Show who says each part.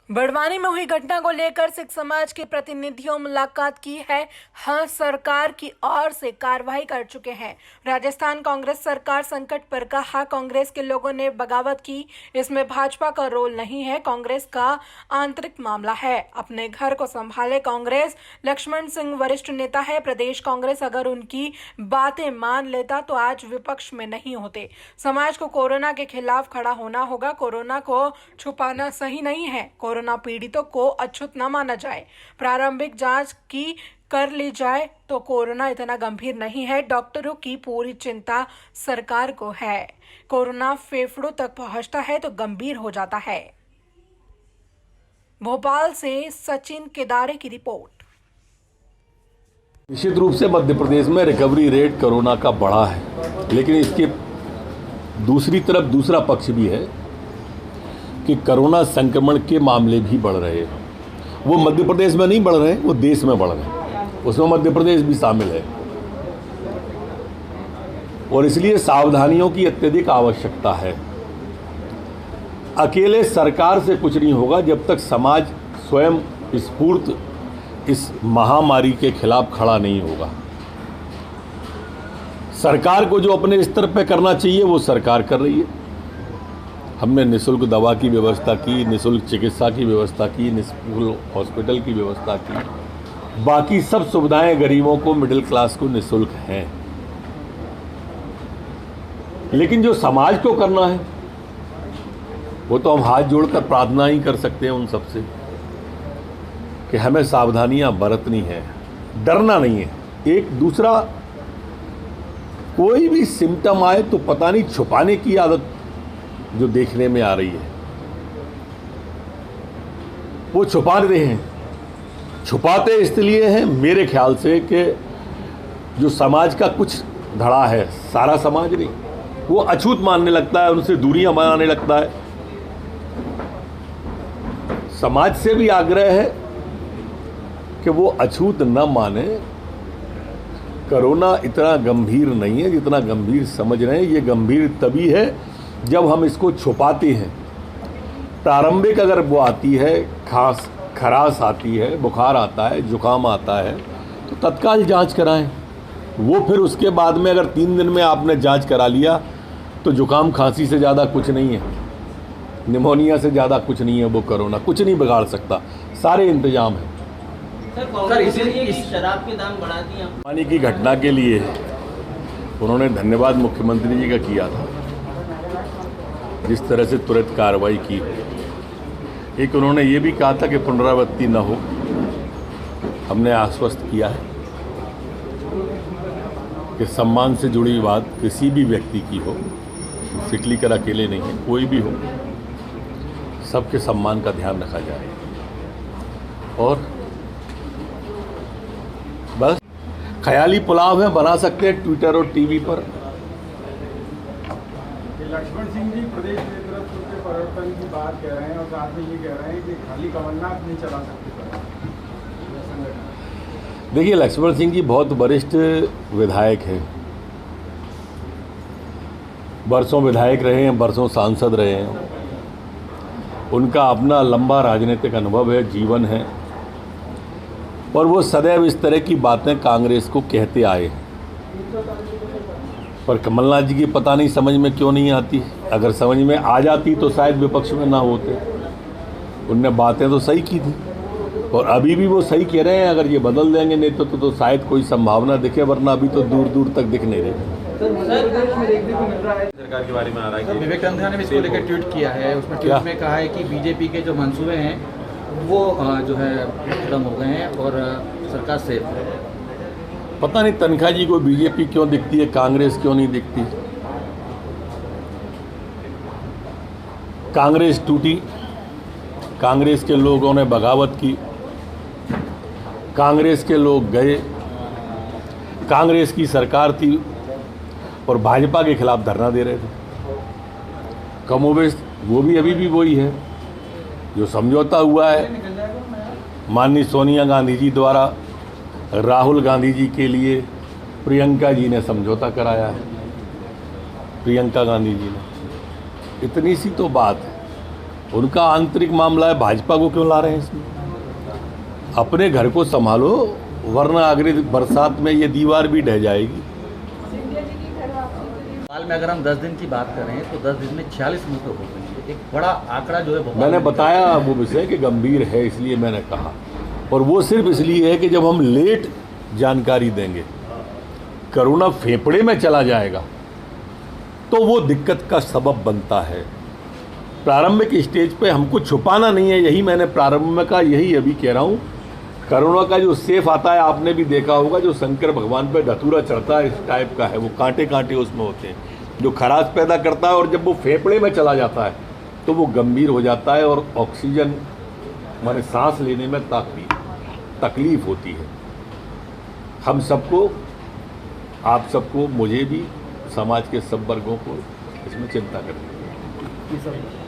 Speaker 1: बड़वानी में हुई घटना को लेकर सिख समाज के प्रतिनिधियों मुलाकात की है। हाँ, सरकार की ओर से कार्रवाई कर चुके हैं। राजस्थान कांग्रेस सरकार संकट पर कहा, कांग्रेस के लोगों ने बगावत की, इसमें भाजपा का रोल नहीं है, कांग्रेस का आंतरिक मामला है, अपने घर को संभाले कांग्रेस। लक्ष्मण सिंह वरिष्ठ नेता है प्रदेश कांग्रेस, अगर उनकी बातें मान लेता तो आज विपक्ष में नहीं होते। समाज को कोरोना के खिलाफ खड़ा होना होगा, कोरोना को छुपाना सही नहीं है, कोरोना पीड़ितों को अछूत न माना जाए, प्रारंभिक जांच की कर ली जाए तो कोरोना इतना गंभीर नहीं है। डॉक्टरों की पूरी चिंता सरकार को है, कोरोना फेफड़ों तक पहुंचता है तो गंभीर हो जाता है। भोपाल से सचिन केदारे की रिपोर्ट।
Speaker 2: निश्चित रूप से मध्य प्रदेश में रिकवरी रेट कोरोना का बढ़ा है, लेकिन इसके दूसरी तरफ दूसरा पक्ष भी है कि कोरोना संक्रमण के मामले भी बढ़ रहे हैं। वो मध्य प्रदेश में नहीं बढ़ रहे हैं, वो देश में बढ़ रहे हैं, उसमें मध्य प्रदेश भी शामिल है और इसलिए सावधानियों की अत्यधिक आवश्यकता है। अकेले सरकार से कुछ नहीं होगा जब तक समाज स्वयं स्फूर्त इस महामारी के खिलाफ खड़ा नहीं होगा। सरकार को जो अपने स्तर पर करना चाहिए वो सरकार कर रही है। हमने निःशुल्क दवा की व्यवस्था की, निःशुल्क चिकित्सा की व्यवस्था की, निःशुल्क हॉस्पिटल की व्यवस्था की, बाकी सब सुविधाएं गरीबों को, मिडिल क्लास को निःशुल्क हैं। लेकिन जो समाज को करना है वो तो हम हाथ जोड़कर प्रार्थना ही कर सकते हैं उन सबसे कि हमें सावधानियां बरतनी है, डरना नहीं है। एक दूसरा कोई भी सिम्टम आए तो पता नहीं छुपाने की आदत जो देखने में आ रही है, वो छुपा रहे हैं। छुपाते इसलिए हैं मेरे ख्याल से कि जो समाज का कुछ धड़ा है, सारा समाज नहीं, वो अछूत मानने लगता है, उनसे दूरियां बनाने लगता है। समाज से भी आग्रह है कि वो अछूत न माने। कोरोना इतना गंभीर नहीं है जितना गंभीर समझ रहे हैं। ये गंभीर तभी है जब हम इसको छुपाते हैं। प्रारंभिक अगर वो आती है, खराश आती है, बुखार आता है, जुकाम आता है, तो तत्काल जांच कराएं। वो फिर उसके बाद में अगर 3 दिन में आपने जांच करा लिया तो जुकाम खांसी से ज़्यादा कुछ नहीं है, निमोनिया से ज़्यादा कुछ नहीं है। वो कोरोना कुछ नहीं बिगाड़ सकता, सारे इंतजाम हैं।
Speaker 3: सर, इस शराब के दाम बढ़ा दिए।
Speaker 2: पानी की घटना के लिए उन्होंने धन्यवाद मुख्यमंत्री जी का किया था, जिस तरह से तुरंत कार्रवाई की। एक उन्होंने ये भी कहा था कि पुनरावृत्ति न हो। हमने आश्वस्त किया है कि सम्मान से जुड़ी बात किसी भी व्यक्ति की हो, सिकलीकर अकेले नहीं है, कोई भी हो, सबके सम्मान का ध्यान रखा जाए। और बस ख्याली पुलाव है, बना सकते हैं ट्विटर और टीवी पर।
Speaker 4: लक्ष्मण सिंह जी प्रदेश नेतृत्व के परिवर्तन की बात कह रहे हैं और साथ में ये कह रहे हैं कि खाली कमलनाथ नहीं चला सकते संगठन।
Speaker 2: देखिए, लक्ष्मण सिंह जी बहुत वरिष्ठ विधायक हैं, बरसों विधायक रहे हैं, बरसों सांसद रहे हैं। उनका अपना लंबा राजनीतिक अनुभव है, जीवन है, और वो सदैव इस तरह की बातें कांग्रेस को कहते आए हैं। पर कमलनाथ जी की पता नहीं समझ में क्यों नहीं आती। अगर समझ में आ जाती तो शायद विपक्ष में ना होते। उनने बातें तो सही की थी और अभी भी वो सही कह रहे हैं। अगर ये बदल देंगे नेतृत्व तो शायद कोई संभावना दिखे, वरना अभी तो दूर दूर तक दिख नहीं रही।
Speaker 5: सरकार के बारे में आ रहा है कि
Speaker 6: विवेकानंद ने इसको लेकर ट्वीट किया है। उसमें ट्वीट में कहा है कि बीजेपी के जो मंसूबे हैं वो जो है खत्म हो गए हैं और सरकार सेफ है।
Speaker 2: पता नहीं तनखा जी को बीजेपी क्यों दिखती है, कांग्रेस क्यों नहीं दिखती। कांग्रेस टूटी, कांग्रेस के लोगों ने बगावत की, कांग्रेस के लोग गए, कांग्रेस की सरकार थी और भाजपा के खिलाफ धरना दे रहे थे। कमोबेश वो भी अभी भी वही है। जो समझौता हुआ है माननीय सोनिया गांधी जी द्वारा राहुल गांधी जी के लिए प्रियंका जी ने समझौता कराया है। प्रियंका गांधी जी ने, इतनी सी तो बात है। उनका आंतरिक मामला है, भाजपा को क्यों ला रहे हैं इसमें? अपने घर को संभालो, वरना अगली बरसात में ये दीवार भी ढह जाएगी।
Speaker 6: हाल में अगर हम 10 दिन की बात करें तो 10 दिन में 46 मृत्यु हो गई है। एक बड़ा आंकड़ा जो है भोपाल
Speaker 2: मैंने
Speaker 6: में
Speaker 2: बताया वो विषय कि गंभीर है, इसलिए मैंने कहा, और वो सिर्फ इसलिए है कि जब हम लेट जानकारी देंगे, कोरोना फेफड़े में चला जाएगा तो वो दिक्कत का सबब बनता है। प्रारंभिक स्टेज पे हमको छुपाना नहीं है, यही मैंने प्रारंभ में कहा, यही अभी कह रहा हूँ। कोरोना का जो सेफ आता है, आपने भी देखा होगा, जो शंकर भगवान पे धतूरा चढ़ता है, इस टाइप का है, वो कांटे कांटे उसमें होते हैं, जो खराश पैदा करता है, और जब वो फेफड़े में चला जाता है तो वो गंभीर हो जाता है और ऑक्सीजन माने सांस लेने में तकलीफ होती है। हम सबको, आप सबको, मुझे भी, समाज के सब वर्गों को इसमें चिंता करनी है।